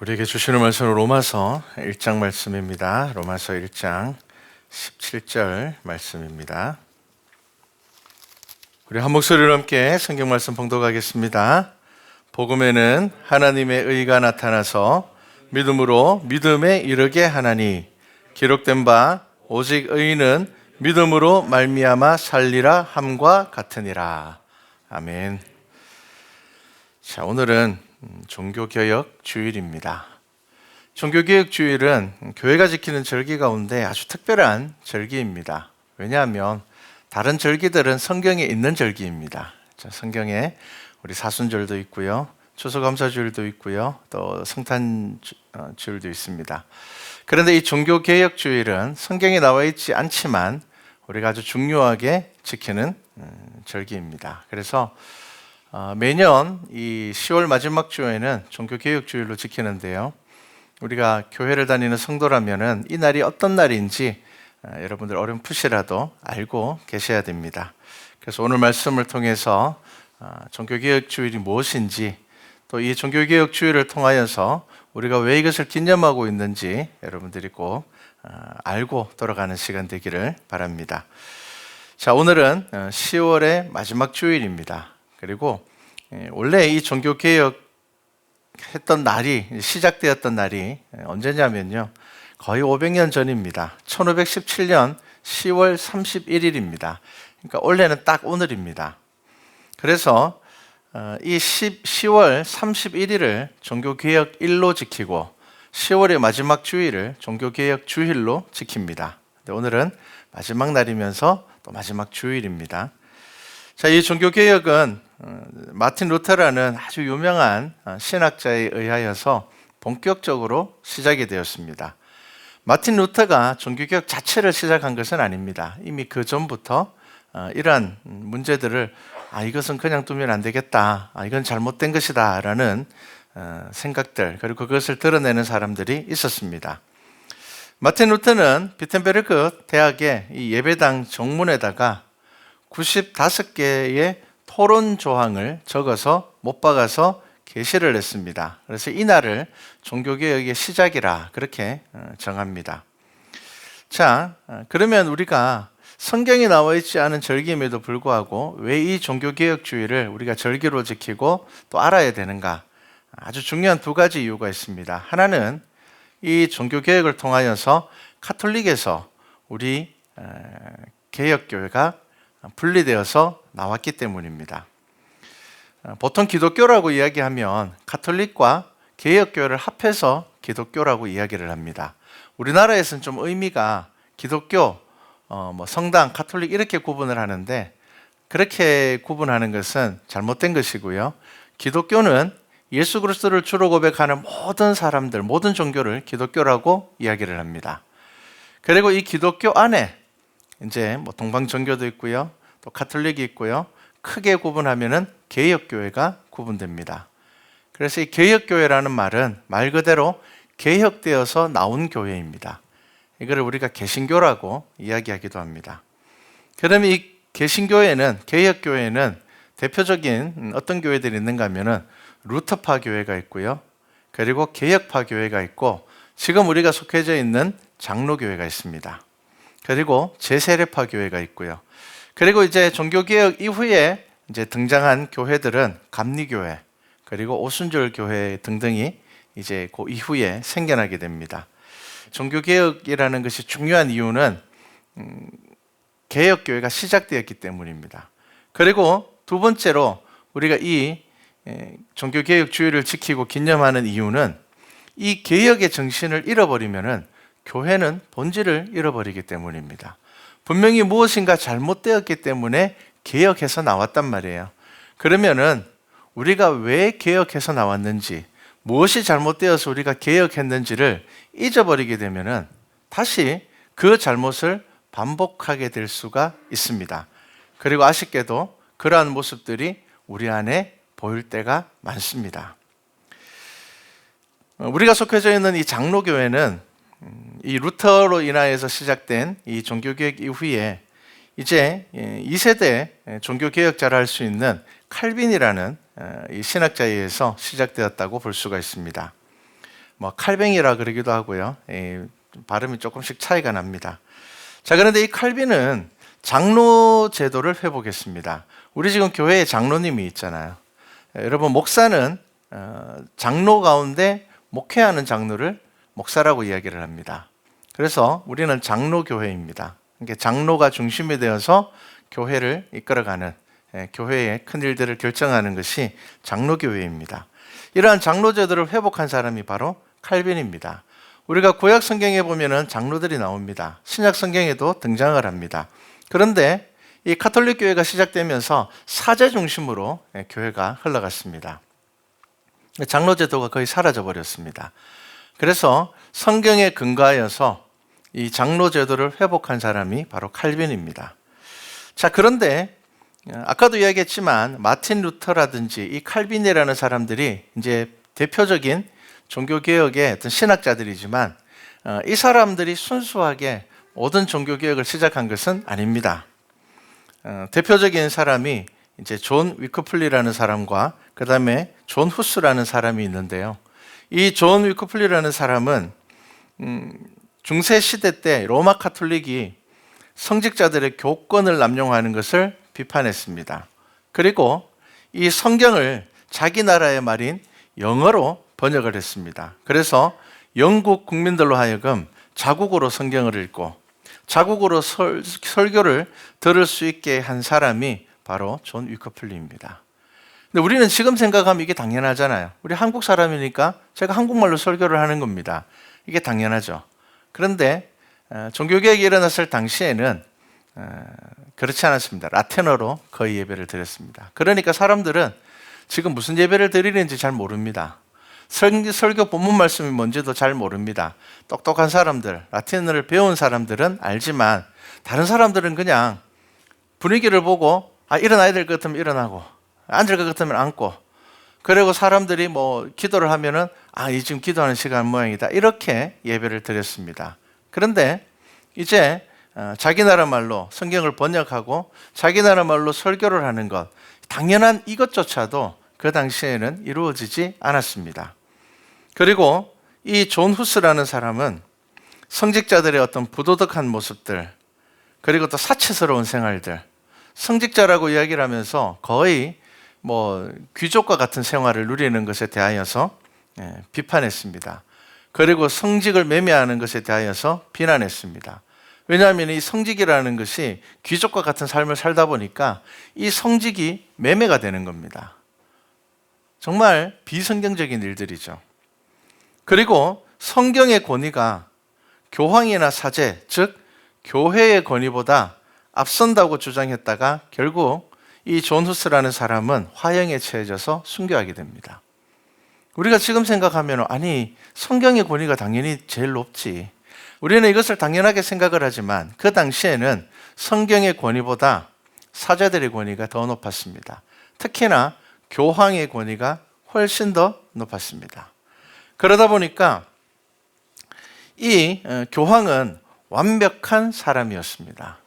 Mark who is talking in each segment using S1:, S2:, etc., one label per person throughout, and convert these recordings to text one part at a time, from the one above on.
S1: 우리에게 주시는 말씀은 로마서 1장 말씀입니다. 로마서 1장 17절 말씀입니다. 우리 한 목소리로 함께 성경 말씀 봉독하겠습니다. 복음에는 하나님의 의가 나타나서 믿음으로 믿음에 이르게 하나니 기록된 바 오직 의인은 믿음으로 말미암아 살리라 함과 같으니라. 아멘. 자, 오늘은 종교개혁 주일입니다. 종교개혁 주일은 교회가 지키는 절기 가운데 아주 특별한 절기입니다. 왜냐하면 다른 절기들은 성경에 있는 절기입니다. 성경에 우리 사순절도 있고요, 추수감사주일도 있고요, 또 성탄주일도 있습니다. 그런데 이 종교개혁 주일은 성경에 나와 있지 않지만 우리가 아주 중요하게 지키는 절기입니다. 그래서 매년 이 10월 마지막 주에는 종교개혁주일로 지키는데요, 우리가 교회를 다니는 성도라면은 이 날이 어떤 날인지 여러분들 어렴풋이라도 알고 계셔야 됩니다. 그래서 오늘 말씀을 통해서 종교개혁주일이 무엇인지, 또 이 종교개혁주일을 통하여서 우리가 왜 이것을 기념하고 있는지 여러분들이 꼭 알고 돌아가는 시간 되기를 바랍니다. 자, 오늘은 10월의 마지막 주일입니다. 그리고 원래 이 종교개혁 했던 날이, 시작되었던 날이 언제냐면요, 거의 500년 전입니다. 1517년 10월 31일입니다. 그러니까 원래는 딱 오늘입니다. 그래서 이 10월 31일을 종교개혁일로 지키고 10월의 마지막 주일을 종교개혁 주일로 지킵니다. 근데 오늘은 마지막 날이면서 또 마지막 주일입니다. 자, 이 종교개혁은 마틴 루터라는 아주 유명한 신학자에 의하여서 본격적으로 시작이 되었습니다. 마틴 루터가 종교개혁 자체를 시작한 것은 아닙니다. 이미 그 전부터 이러한 문제들을 이것은 그냥 두면 안 되겠다, 이건 잘못된 것이다 라는 생각들, 그리고 그것을 드러내는 사람들이 있었습니다. 마틴 루터는 비텐베르크 대학의 이 예배당 정문에다가 95개의 토론 조항을 적어서 못 박아서 게시를 했습니다. 그래서 이 날을 종교개혁의 시작이라 그렇게 정합니다. 자, 그러면 우리가 성경에 나와 있지 않은 절기임에도 불구하고 왜 이 종교개혁 주일을 우리가 절기로 지키고 또 알아야 되는가? 아주 중요한 두 가지 이유가 있습니다. 하나는 이 종교개혁을 통하여서 카톨릭에서 우리 개혁교회가 분리되어서 나왔기 때문입니다. 보통 기독교라고 이야기하면 카톨릭과 개혁교회를 합해서 기독교라고 이야기를 합니다. 우리나라에서는 좀 의미가 기독교, 성당, 카톨릭 이렇게 구분을 하는데, 그렇게 구분하는 것은 잘못된 것이고요. 기독교는 예수 그리스도를 주로 고백하는 모든 사람들, 모든 종교를 기독교라고 이야기를 합니다. 그리고 이 기독교 안에 이제 동방 종교도 있고요, 또 카톨릭이 있고요. 크게 구분하면은 개혁교회가 구분됩니다. 그래서 이 개혁교회라는 말은 말 그대로 개혁되어서 나온 교회입니다. 이거를 우리가 개신교라고 이야기하기도 합니다. 그러면 이 개신교회는, 개혁교회는 대표적인 어떤 교회들이 있는가 하면은 루터파 교회가 있고요, 그리고 개혁파 교회가 있고, 지금 우리가 속해져 있는 장로교회가 있습니다. 그리고 제세례파 교회가 있고요. 그리고 이제 종교개혁 이후에 이제 등장한 교회들은 감리교회, 그리고 오순절 교회 등등이 이제 그 이후에 생겨나게 됩니다. 종교개혁이라는 것이 중요한 이유는 개혁교회가 시작되었기 때문입니다. 그리고 두 번째로 우리가 이 종교개혁 주일을 지키고 기념하는 이유는 이 개혁의 정신을 잃어버리면은 교회는 본질을 잃어버리기 때문입니다. 분명히 무엇인가 잘못되었기 때문에 개혁해서 나왔단 말이에요. 그러면은 우리가 왜 개혁해서 나왔는지, 무엇이 잘못되어서 우리가 개혁했는지를 잊어버리게 되면은 다시 그 잘못을 반복하게 될 수가 있습니다. 그리고 아쉽게도 그러한 모습들이 우리 안에 보일 때가 많습니다. 우리가 속해져 있는 이 장로교회는 이 루터로 인하여서 시작된 이 종교개혁 이후에 이제 2세대 종교개혁자를 할 수 있는 칼빈이라는 이 신학자에 의해서 시작되었다고 볼 수가 있습니다. 뭐 칼뱅이라 그러기도 하고요. 발음이 조금씩 차이가 납니다. 자, 그런데 이 칼빈은 장로 제도를 회복했습니다. 우리 지금 교회에 장로님이 있잖아요. 여러분, 목사는 장로 가운데 목회하는 장로를 목사라고 이야기를 합니다. 그래서 우리는 장로교회입니다. 그러니까 장로가 중심이 되어서 교회를 이끌어가는, 교회의 큰 일들을 결정하는 것이 장로교회입니다. 이러한 장로제도를 회복한 사람이 바로 칼빈입니다. 우리가 구약 성경에 보면은 장로들이 나옵니다. 신약 성경에도 등장을 합니다. 그런데 이 가톨릭 교회가 시작되면서 사제 중심으로 교회가 흘러갔습니다. 장로제도가 거의 사라져 버렸습니다. 그래서 성경에 근거하여서 이 장로제도를 회복한 사람이 바로 칼빈입니다. 자, 그런데 아까도 이야기했지만 마틴 루터라든지 이 칼빈이라는 사람들이 이제 대표적인 종교개혁의 어떤 신학자들이지만 이 사람들이 순수하게 모든 종교개혁을 시작한 것은 아닙니다. 대표적인 사람이 이제 존 위크플리라는 사람과 그 다음에 존 후스라는 사람이 있는데요. 이 존 위크플리라는 사람은 중세 시대 때 로마 가톨릭이 성직자들의 교권을 남용하는 것을 비판했습니다. 그리고 이 성경을 자기 나라의 말인 영어로 번역을 했습니다. 그래서 영국 국민들로 하여금 자국어로 성경을 읽고 자국어로 설교를 들을 수 있게 한 사람이 바로 존 위커플리입니다. 근데 우리는 지금 생각하면 이게 당연하잖아요. 우리 한국 사람이니까 제가 한국말로 설교를 하는 겁니다. 이게 당연하죠. 그런데 종교개혁이 일어났을 당시에는 그렇지 않았습니다. 라틴어로 거의 예배를 드렸습니다. 그러니까 사람들은 지금 무슨 예배를 드리는지 잘 모릅니다. 설교 본문 말씀이 뭔지도 잘 모릅니다. 똑똑한 사람들, 라틴어를 배운 사람들은 알지만 다른 사람들은 그냥 분위기를 보고 일어나야 될 것 같으면 일어나고 앉을 것 같으면 앉고, 그리고 사람들이 뭐 기도를 하면은 이 지금 기도하는 시간 모양이다, 이렇게 예배를 드렸습니다. 그런데 이제 자기 나라 말로 성경을 번역하고 자기 나라 말로 설교를 하는 것, 당연한 이것조차도 그 당시에는 이루어지지 않았습니다. 그리고 이 존 후스라는 사람은 성직자들의 어떤 부도덕한 모습들, 그리고 또 사치스러운 생활들, 성직자라고 이야기를 하면서 거의 뭐 귀족과 같은 생활을 누리는 것에 대하여서 비판했습니다. 그리고 성직을 매매하는 것에 대하여서 비난했습니다. 왜냐하면 이 성직이라는 것이 귀족과 같은 삶을 살다 보니까 이 성직이 매매가 되는 겁니다. 정말 비성경적인 일들이죠. 그리고 성경의 권위가 교황이나 사제, 즉 교회의 권위보다 앞선다고 주장했다가 결국 이 존 후스라는 사람은 화형에 처해져서 순교하게 됩니다. 우리가 지금 생각하면 성경의 권위가 당연히 제일 높지, 우리는 이것을 당연하게 생각을 하지만 그 당시에는 성경의 권위보다 사제들의 권위가 더 높았습니다. 특히나 교황의 권위가 훨씬 더 높았습니다. 그러다 보니까 이 교황은 완벽한 사람이었습니다.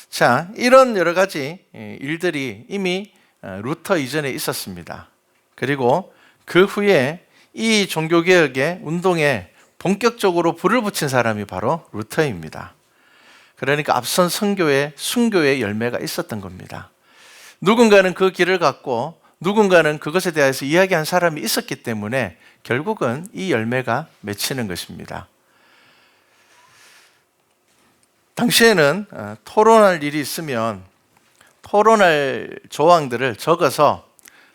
S1: 자, 이런 여러 가지 일들이 이미 루터 이전에 있었습니다. 그리고 그 후에 이 종교개혁의 운동에 본격적으로 불을 붙인 사람이 바로 루터입니다. 그러니까 앞선 선교의 순교의 열매가 있었던 겁니다. 누군가는 그 길을 갔고 누군가는 그것에 대해서 이야기한 사람이 있었기 때문에 결국은 이 열매가 맺히는 것입니다. 당시에는 토론할 일이 있으면 토론할 조항들을 적어서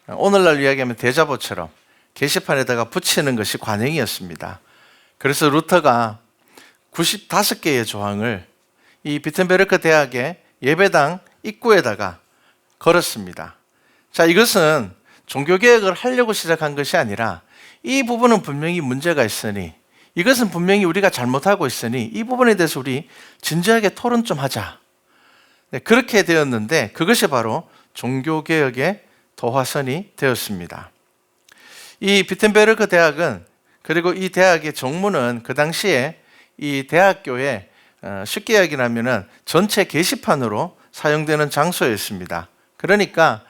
S1: 오늘날 이야기하면 대자보처럼 게시판에다가 붙이는 것이 관행이었습니다. 그래서 루터가 95개의 조항을 이 비텐베르크 대학의 예배당 입구에다가 걸었습니다. 자, 이것은 종교개혁을 하려고 시작한 것이 아니라 이 부분은 분명히 문제가 있으니, 이것은 분명히 우리가 잘못하고 있으니 이 부분에 대해서 우리 진지하게 토론 좀 하자. 그렇게 되었는데 그것이 바로 종교개혁의 도화선이 되었습니다. 이 비텐베르크 대학은, 그리고 이 대학의 정문은 그 당시에 이 대학교에 쉽게 이야기하면 전체 게시판으로 사용되는 장소였습니다. 그러니까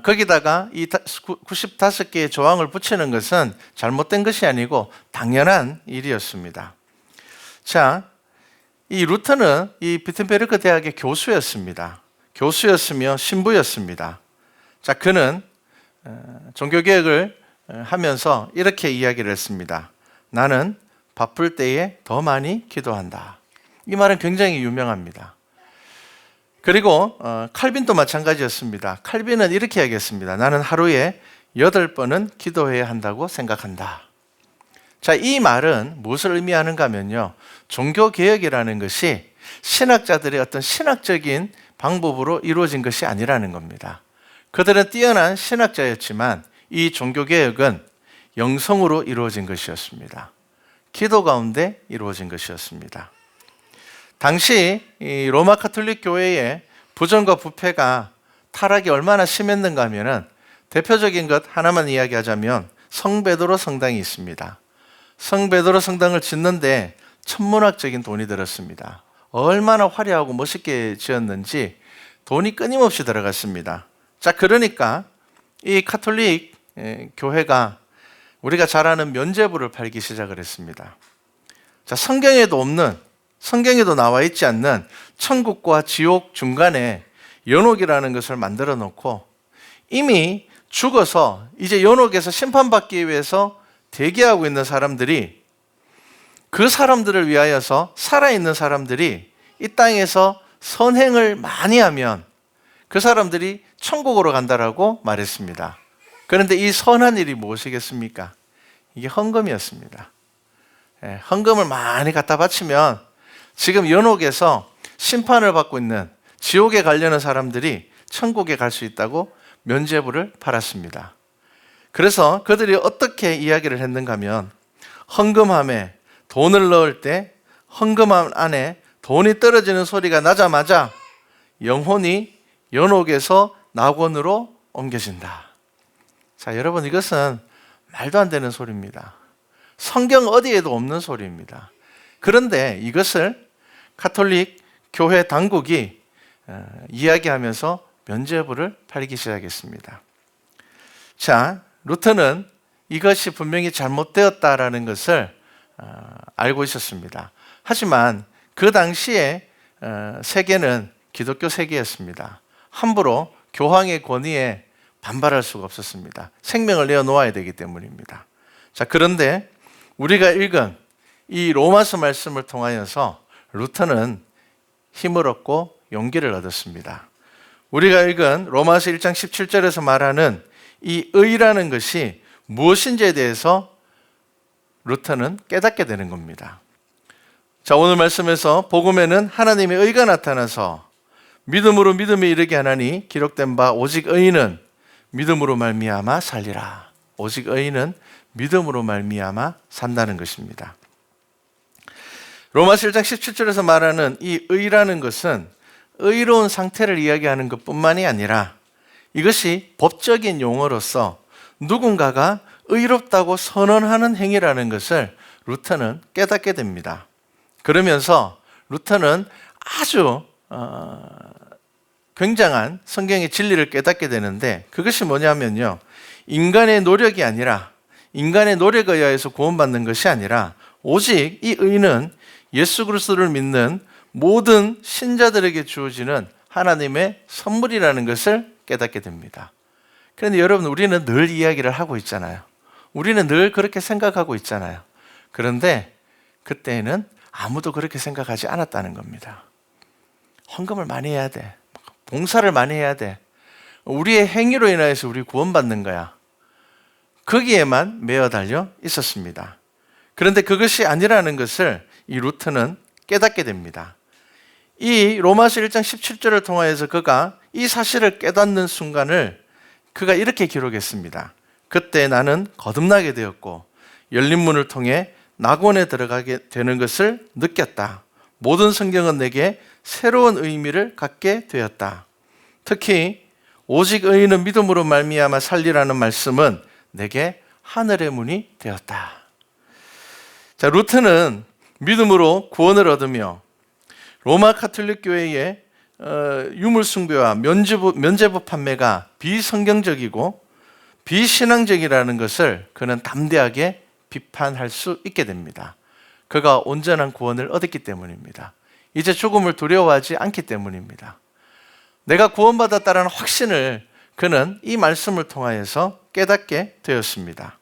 S1: 거기다가 이 95개의 조항을 붙이는 것은 잘못된 것이 아니고 당연한 일이었습니다. 자, 이 루터는 이 비텐베르크 대학의 교수였습니다. 교수였으며 신부였습니다. 자, 그는 종교개혁을 하면서 이렇게 이야기를 했습니다. 나는 바쁠 때에 더 많이 기도한다. 이 말은 굉장히 유명합니다. 그리고 칼빈도 마찬가지였습니다. 칼빈은 이렇게 이야기했습니다. 나는 하루에 8번은 기도해야 한다고 생각한다. 자, 이 말은 무엇을 의미하는가 하면요, 종교개혁이라는 것이 신학자들의 어떤 신학적인 방법으로 이루어진 것이 아니라는 겁니다. 그들은 뛰어난 신학자였지만 이 종교개혁은 영성으로 이루어진 것이었습니다. 기도 가운데 이루어진 것이었습니다. 당시 이 로마 가톨릭 교회의 부정과 부패가 타락이 얼마나 심했는가 하면은 대표적인 것 하나만 이야기하자면 성베드로 성당이 있습니다. 성베드로 성당을 짓는데 천문학적인 돈이 들었습니다. 얼마나 화려하고 멋있게 지었는지 돈이 끊임없이 들어갔습니다. 자, 그러니까 이 가톨릭 교회가 우리가 잘 아는 면죄부를 팔기 시작을 했습니다. 자, 성경에도 나와 있지 않는 천국과 지옥 중간에 연옥이라는 것을 만들어 놓고 이미 죽어서 이제 연옥에서 심판받기 위해서 대기하고 있는 사람들이, 그 사람들을 위하여서 살아있는 사람들이 이 땅에서 선행을 많이 하면 그 사람들이 천국으로 간다라고 말했습니다. 그런데 이 선한 일이 무엇이겠습니까? 이게 헌금이었습니다. 헌금을 많이 갖다 바치면 지금 연옥에서 심판을 받고 있는 지옥에 가려는 사람들이 천국에 갈 수 있다고 면죄부를 팔았습니다. 그래서 그들이 어떻게 이야기를 했는가 하면 헌금함에 돈을 넣을 때 헌금함 안에 돈이 떨어지는 소리가 나자마자 영혼이 연옥에서 낙원으로 옮겨진다. 자, 여러분, 이것은 말도 안 되는 소리입니다. 성경 어디에도 없는 소리입니다. 그런데 이것을 가톨릭 교회 당국이 이야기하면서 면죄부를 팔기 시작했습니다. 자, 루터는 이것이 분명히 잘못되었다라는 것을 알고 있었습니다. 하지만 그 당시에 세계는 기독교 세계였습니다. 함부로 교황의 권위에 반발할 수가 없었습니다. 생명을 내어놓아야 되기 때문입니다. 자, 그런데 우리가 읽은 이 로마서 말씀을 통하여서 루터는 힘을 얻고 용기를 얻었습니다. 우리가 읽은 로마서 1장 17절에서 말하는 이 의라는 것이 무엇인지에 대해서 루터는 깨닫게 되는 겁니다. 자, 오늘 말씀에서 복음에는 하나님의 의가 나타나서 믿음으로 믿음에 이르게 하나니 기록된 바 오직 의인은 믿음으로 말미암아 살리라. 오직 의인은 믿음으로 말미암아 산다는 것입니다. 로마서 1장 17절에서 말하는 이 의라는 것은 의로운 상태를 이야기하는 것뿐만이 아니라 이것이 법적인 용어로서 누군가가 의롭다고 선언하는 행위라는 것을 루터는 깨닫게 됩니다. 그러면서 루터는 아주 굉장한 성경의 진리를 깨닫게 되는데, 그것이 뭐냐면요, 인간의 노력이 아니라, 인간의 노력에 의해서 구원받는 것이 아니라 오직 이 의는 예수 그리스도를 믿는 모든 신자들에게 주어지는 하나님의 선물이라는 것을 깨닫게 됩니다. 그런데 여러분, 우리는 늘 이야기를 하고 있잖아요. 우리는 늘 그렇게 생각하고 있잖아요. 그런데 그때는 아무도 그렇게 생각하지 않았다는 겁니다. 헌금을 많이 해야 돼. 봉사를 많이 해야 돼. 우리의 행위로 인하여서 우리 구원받는 거야. 거기에만 매어 달려 있었습니다. 그런데 그것이 아니라는 것을 이 루터는 깨닫게 됩니다. 이 로마서 1장 17절을 통하여서 그가 이 사실을 깨닫는 순간을 그가 이렇게 기록했습니다. 그때 나는 거듭나게 되었고 열린 문을 통해 낙원에 들어가게 되는 것을 느꼈다. 모든 성경은 내게 새로운 의미를 갖게 되었다. 특히 오직 의인은 믿음으로 말미암아 살리라는 말씀은 내게 하늘의 문이 되었다. 자, 루터는 믿음으로 구원을 얻으며 로마 가톨릭 교회의 유물숭배와 면죄부 판매가 비성경적이고 비신앙적이라는 것을 그는 담대하게 비판할 수 있게 됩니다. 그가 온전한 구원을 얻었기 때문입니다. 이제 죽음을 두려워하지 않기 때문입니다. 내가 구원받았다는 확신을 그는 이 말씀을 통하여서 깨닫게 되었습니다.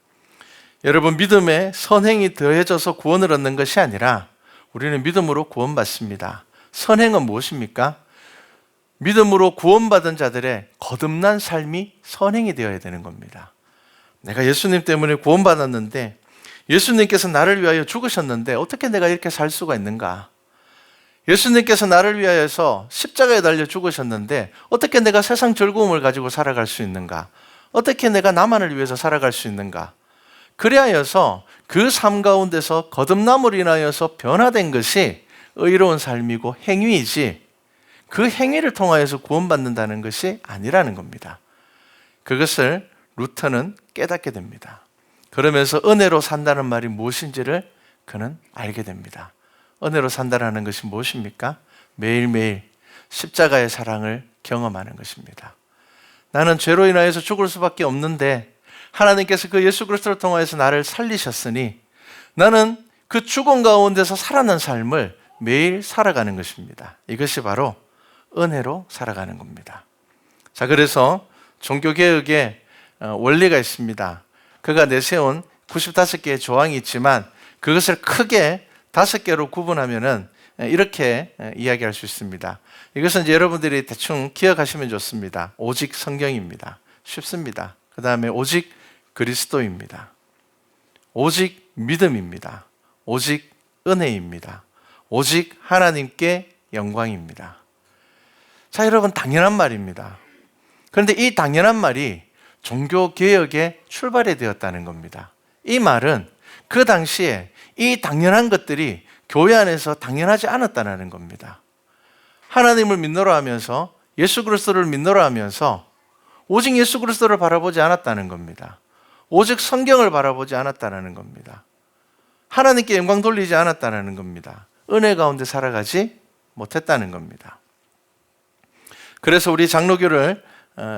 S1: 여러분, 믿음에 선행이 더해져서 구원을 얻는 것이 아니라 우리는 믿음으로 구원받습니다. 선행은 무엇입니까? 믿음으로 구원받은 자들의 거듭난 삶이 선행이 되어야 되는 겁니다. 내가 예수님 때문에 구원받았는데 예수님께서 나를 위하여 죽으셨는데 어떻게 내가 이렇게 살 수가 있는가? 예수님께서 나를 위하여서 십자가에 달려 죽으셨는데 어떻게 내가 세상 즐거움을 가지고 살아갈 수 있는가? 어떻게 내가 나만을 위해서 살아갈 수 있는가? 그리하여서 그 삶 가운데서 거듭남으로 인하여서 변화된 것이 의로운 삶이고 행위이지 그 행위를 통하여서 구원받는다는 것이 아니라는 겁니다. 그것을 루터는 깨닫게 됩니다. 그러면서 은혜로 산다는 말이 무엇인지를 그는 알게 됩니다. 은혜로 산다는 것이 무엇입니까? 매일매일 십자가의 사랑을 경험하는 것입니다. 나는 죄로 인하여서 죽을 수밖에 없는데 하나님께서 그 예수 그리스도를 통하여서 나를 살리셨으니 나는 그 죽음 가운데서 살아난 삶을 매일 살아가는 것입니다. 이것이 바로 은혜로 살아가는 겁니다. 자, 그래서 종교개혁의 원리가 있습니다. 그가 내세운 95개의 조항이 있지만 그것을 크게 5개로 구분하면은 이렇게 이야기할 수 있습니다. 이것은 이제 여러분들이 대충 기억하시면 좋습니다. 오직 성경입니다. 쉽습니다. 그 다음에 오직 그리스도입니다. 오직 믿음입니다. 오직 은혜입니다. 오직 하나님께 영광입니다. 자, 여러분, 당연한 말입니다. 그런데 이 당연한 말이 종교개혁의 출발이 되었다는 겁니다. 이 말은 그 당시에 이 당연한 것들이 교회 안에서 당연하지 않았다는 겁니다. 하나님을 믿노라 하면서 예수 그리스도를 믿노라 하면서 오직 예수 그리스도를 바라보지 않았다는 겁니다. 오직 성경을 바라보지 않았다는 겁니다. 하나님께 영광 돌리지 않았다는 겁니다. 은혜 가운데 살아가지 못했다는 겁니다. 그래서 우리 장로교를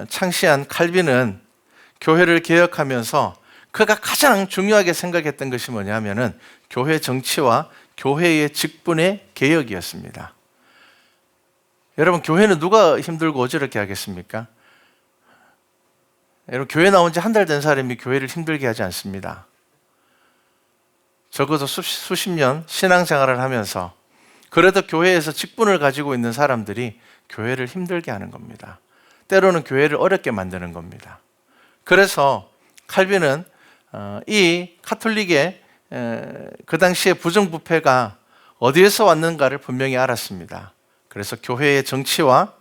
S1: 창시한 칼빈은 교회를 개혁하면서 그가 가장 중요하게 생각했던 것이 뭐냐면은 교회 정치와 교회의 직분의 개혁이었습니다. 여러분, 교회는 누가 힘들고 어지럽게 하겠습니까? 여러분, 교회 나온 지 한 달 된 사람이 교회를 힘들게 하지 않습니다. 적어도 수십 년 신앙생활을 하면서 그래도 교회에서 직분을 가지고 있는 사람들이 교회를 힘들게 하는 겁니다. 때로는 교회를 어렵게 만드는 겁니다. 그래서 칼빈은 이 카톨릭의 그 당시의 부정부패가 어디에서 왔는가를 분명히 알았습니다. 그래서 교회의 정치와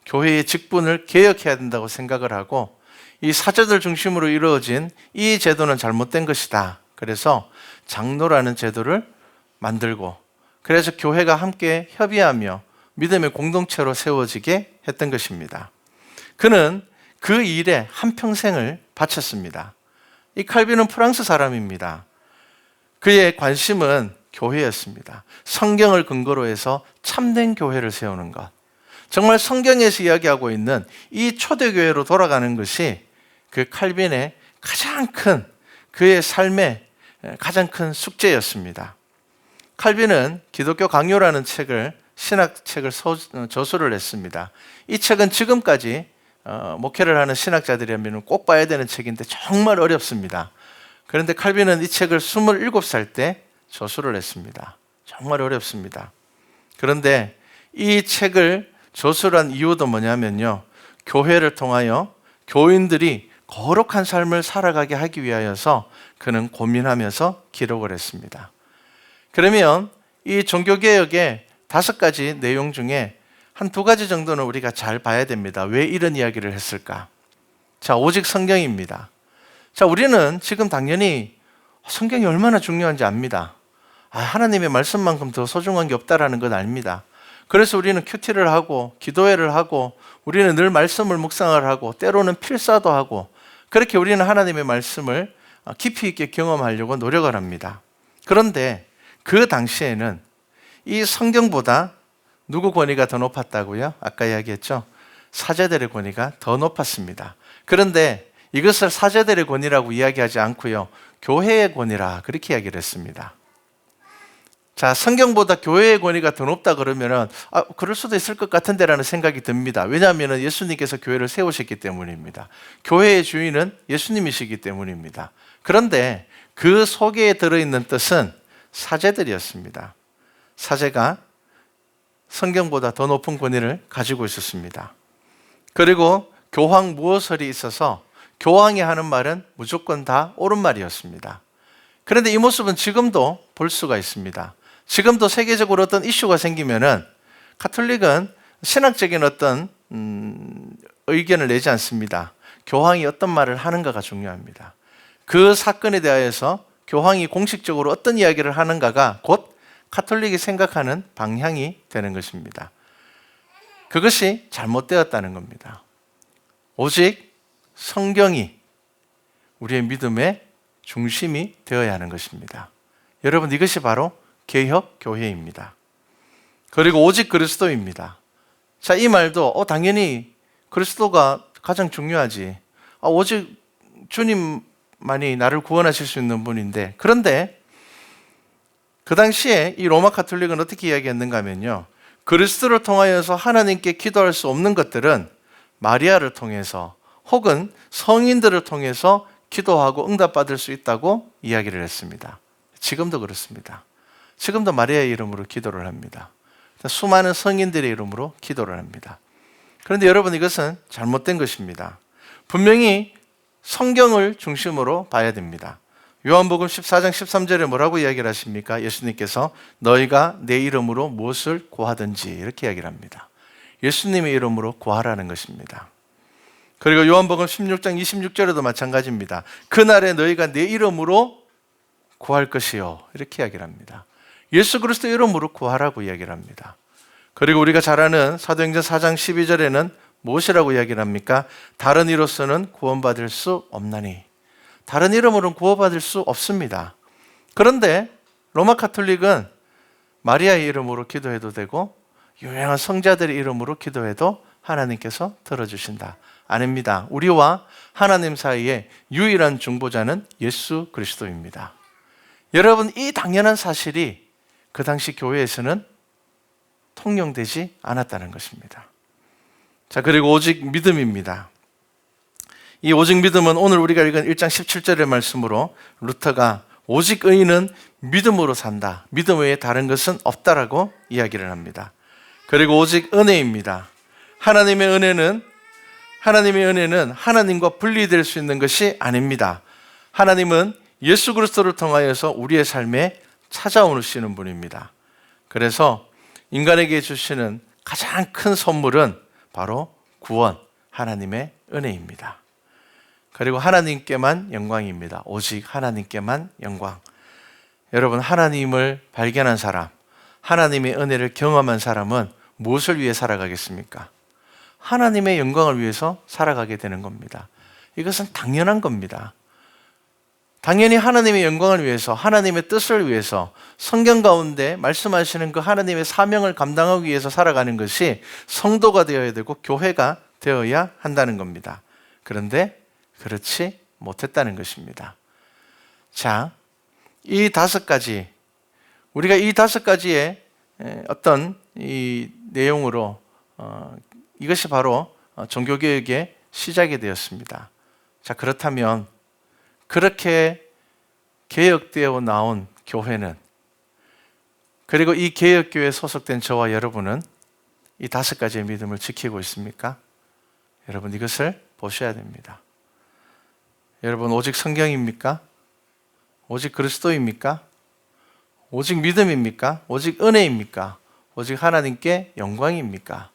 S1: 교회의 직분을 개혁해야 된다고 생각을 하고 이 사제들 중심으로 이루어진 이 제도는 잘못된 것이다. 그래서 장로라는 제도를 만들고 그래서 교회가 함께 협의하며 믿음의 공동체로 세워지게 했던 것입니다. 그는 그 일에 한평생을 바쳤습니다. 이 칼빈은 프랑스 사람입니다. 그의 관심은 교회였습니다. 성경을 근거로 해서 참된 교회를 세우는 것. 정말 성경에서 이야기하고 있는 이 초대교회로 돌아가는 것이 그 칼빈의 가장 큰 그의 삶의 가장 큰 숙제였습니다. 칼빈은 기독교 강요라는 신학책을 저술을 했습니다. 이 책은 지금까지 목회를 하는 신학자들이라면 꼭 봐야 되는 책인데 정말 어렵습니다. 그런데 칼빈은 이 책을 27살 때 저술을 했습니다. 정말 어렵습니다. 그런데 이 책을 저술한 이유도 뭐냐면요, 교회를 통하여 교인들이 거룩한 삶을 살아가게 하기 위하여서 그는 고민하면서 기록을 했습니다. 그러면 이 종교개혁의 5가지 내용 중에 한 2가지 정도는 우리가 잘 봐야 됩니다. 왜 이런 이야기를 했을까? 자, 오직 성경입니다. 자, 우리는 지금 당연히 성경이 얼마나 중요한지 압니다. 하나님의 말씀만큼 더 소중한 게 없다라는 건 압니다. 그래서 우리는 큐티를 하고 기도회를 하고 우리는 늘 말씀을 묵상을 하고 때로는 필사도 하고 그렇게 우리는 하나님의 말씀을 깊이 있게 경험하려고 노력을 합니다. 그런데 그 당시에는 이 성경보다 누구 권위가 더 높았다고요? 아까 이야기했죠? 사제들의 권위가 더 높았습니다. 그런데 이것을 사제들의 권위라고 이야기하지 않고요, 교회의 권위라 그렇게 이야기를 했습니다. 자, 성경보다 교회의 권위가 더 높다 그러면은 그럴 수도 있을 것 같은데라는 생각이 듭니다. 왜냐하면 예수님께서 교회를 세우셨기 때문입니다. 교회의 주인은 예수님이시기 때문입니다. 그런데 그 속에 들어있는 뜻은 사제들이었습니다. 사제가 성경보다 더 높은 권위를 가지고 있었습니다. 그리고 교황 무호설이 있어서 교황이 하는 말은 무조건 다 옳은 말이었습니다. 그런데 이 모습은 지금도 볼 수가 있습니다. 지금도 세계적으로 어떤 이슈가 생기면은 가톨릭은 신학적인 어떤 의견을 내지 않습니다. 교황이 어떤 말을 하는가가 중요합니다. 그 사건에 대하여서 교황이 공식적으로 어떤 이야기를 하는가가 곧 가톨릭이 생각하는 방향이 되는 것입니다. 그것이 잘못되었다는 겁니다. 오직 성경이 우리의 믿음의 중심이 되어야 하는 것입니다. 여러분, 이것이 바로 개혁교회입니다. 그리고 오직 그리스도입니다. 자, 이 말도 당연히 그리스도가 가장 중요하지. 오직 주님만이 나를 구원하실 수 있는 분인데, 그런데 그 당시에 이 로마 가톨릭은 어떻게 이야기했는가 하면요, 그리스도를 통하여서 하나님께 기도할 수 없는 것들은 마리아를 통해서 혹은 성인들을 통해서 기도하고 응답받을 수 있다고 이야기를 했습니다. 지금도 그렇습니다. 지금도 마리아의 이름으로 기도를 합니다. 수많은 성인들의 이름으로 기도를 합니다. 그런데 여러분, 이것은 잘못된 것입니다. 분명히 성경을 중심으로 봐야 됩니다. 요한복음 14장 13절에 뭐라고 이야기를 하십니까? 예수님께서 너희가 내 이름으로 무엇을 구하든지 이렇게 이야기를 합니다. 예수님의 이름으로 구하라는 것입니다. 그리고 요한복음 16장 26절에도 마찬가지입니다. 그날에 너희가 내 이름으로 구할 것이요, 이렇게 이야기를 합니다. 예수 그리스도 이름으로 구하라고 이야기를 합니다. 그리고 우리가 잘 아는 사도행전 4장 12절에는 무엇이라고 이야기를 합니까? 다른 이로서는 구원받을 수 없나니. 다른 이름으로는 구원받을 수 없습니다. 그런데 로마 가톨릭은 마리아의 이름으로 기도해도 되고 유명한 성자들의 이름으로 기도해도 하나님께서 들어주신다. 아닙니다. 우리와 하나님 사이에 유일한 중보자는 예수 그리스도입니다. 여러분, 이 당연한 사실이 그 당시 교회에서는 통용되지 않았다는 것입니다. 자, 그리고 오직 믿음입니다. 이 오직 믿음은 오늘 우리가 읽은 1장 17절의 말씀으로 루터가 오직 의인은 믿음으로 산다, 믿음 외에 다른 것은 없다라고 이야기를 합니다. 그리고 오직 은혜입니다. 하나님의 은혜는 하나님과 분리될 수 있는 것이 아닙니다. 하나님은 예수 그리스도를 통하여서 우리의 삶에 찾아오시는 분입니다. 그래서 인간에게 주시는 가장 큰 선물은 바로 구원, 하나님의 은혜입니다. 그리고 하나님께만 영광입니다. 오직 하나님께만 영광. 여러분, 하나님을 발견한 사람, 하나님의 은혜를 경험한 사람은 무엇을 위해 살아가겠습니까? 하나님의 영광을 위해서 살아가게 되는 겁니다. 이것은 당연한 겁니다. 당연히 하나님의 영광을 위해서, 하나님의 뜻을 위해서 성경 가운데 말씀하시는 그 하나님의 사명을 감당하기 위해서 살아가는 것이 성도가 되어야 되고 교회가 되어야 한다는 겁니다. 그런데 그렇지 못했다는 것입니다. 자, 이 5가지, 우리가 이 5가지의 어떤 이 내용으로 이것이 바로 종교개혁의 시작이 되었습니다. 자, 그렇다면 그렇게 개혁되어 나온 교회는, 그리고 이 개혁교회에 소속된 저와 여러분은 이 5가지의 믿음을 지키고 있습니까? 여러분, 이것을 보셔야 됩니다. 여러분, 오직 성경입니까? 오직 그리스도입니까? 오직 믿음입니까? 오직 은혜입니까? 오직 하나님께 영광입니까?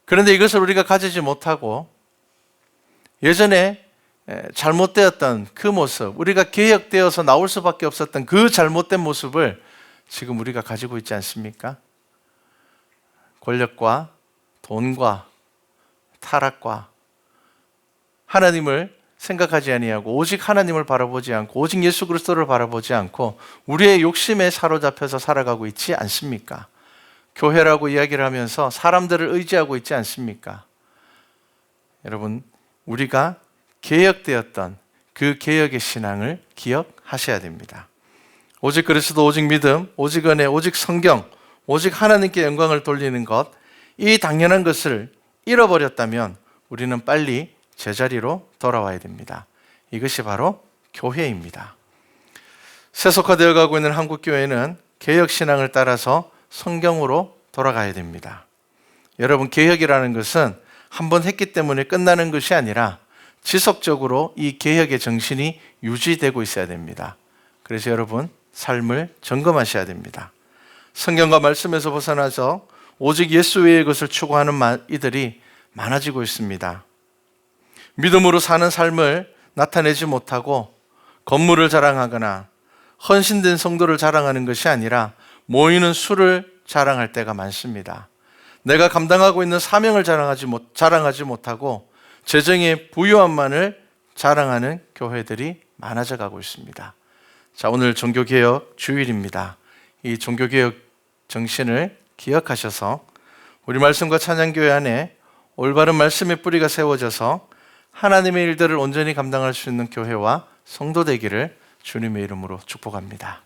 S1: 그런데 이것을 우리가 가지지 못하고 예전에 잘못되었던 그 모습, 우리가 개혁되어서 나올 수밖에 없었던 그 잘못된 모습을 지금 우리가 가지고 있지 않습니까? 권력과 돈과 타락과 하나님을 생각하지 아니하고 오직 하나님을 바라보지 않고 오직 예수 그리스도를 바라보지 않고 우리의 욕심에 사로잡혀서 살아가고 있지 않습니까? 교회라고 이야기를 하면서 사람들을 의지하고 있지 않습니까? 여러분, 우리가 개혁되었던 그 개혁의 신앙을 기억하셔야 됩니다. 오직 그리스도, 오직 믿음, 오직 은혜, 오직 성경, 오직 하나님께 영광을 돌리는 것, 이 당연한 것을 잃어버렸다면 우리는 빨리 제자리로 돌아와야 됩니다. 이것이 바로 교회입니다. 세속화되어 가고 있는 한국교회는 개혁신앙을 따라서 성경으로 돌아가야 됩니다. 여러분, 개혁이라는 것은 한번 했기 때문에 끝나는 것이 아니라 지속적으로 이 개혁의 정신이 유지되고 있어야 됩니다. 그래서 여러분, 삶을 점검하셔야 됩니다. 성경과 말씀에서 벗어나서 오직 예수 외의 것을 추구하는 이들이 많아지고 있습니다. 믿음으로 사는 삶을 나타내지 못하고 건물을 자랑하거나 헌신된 성도를 자랑하는 것이 아니라 모이는 수를 자랑할 때가 많습니다. 내가 감당하고 있는 사명을 자랑하지 못하고 재정의 부유함만을 자랑하는 교회들이 많아져 가고 있습니다. 자, 오늘 종교개혁 주일입니다. 이 종교개혁 정신을 기억하셔서 우리 말씀과 찬양교회 안에 올바른 말씀의 뿌리가 세워져서 하나님의 일들을 온전히 감당할 수 있는 교회와 성도 되기를 주님의 이름으로 축복합니다.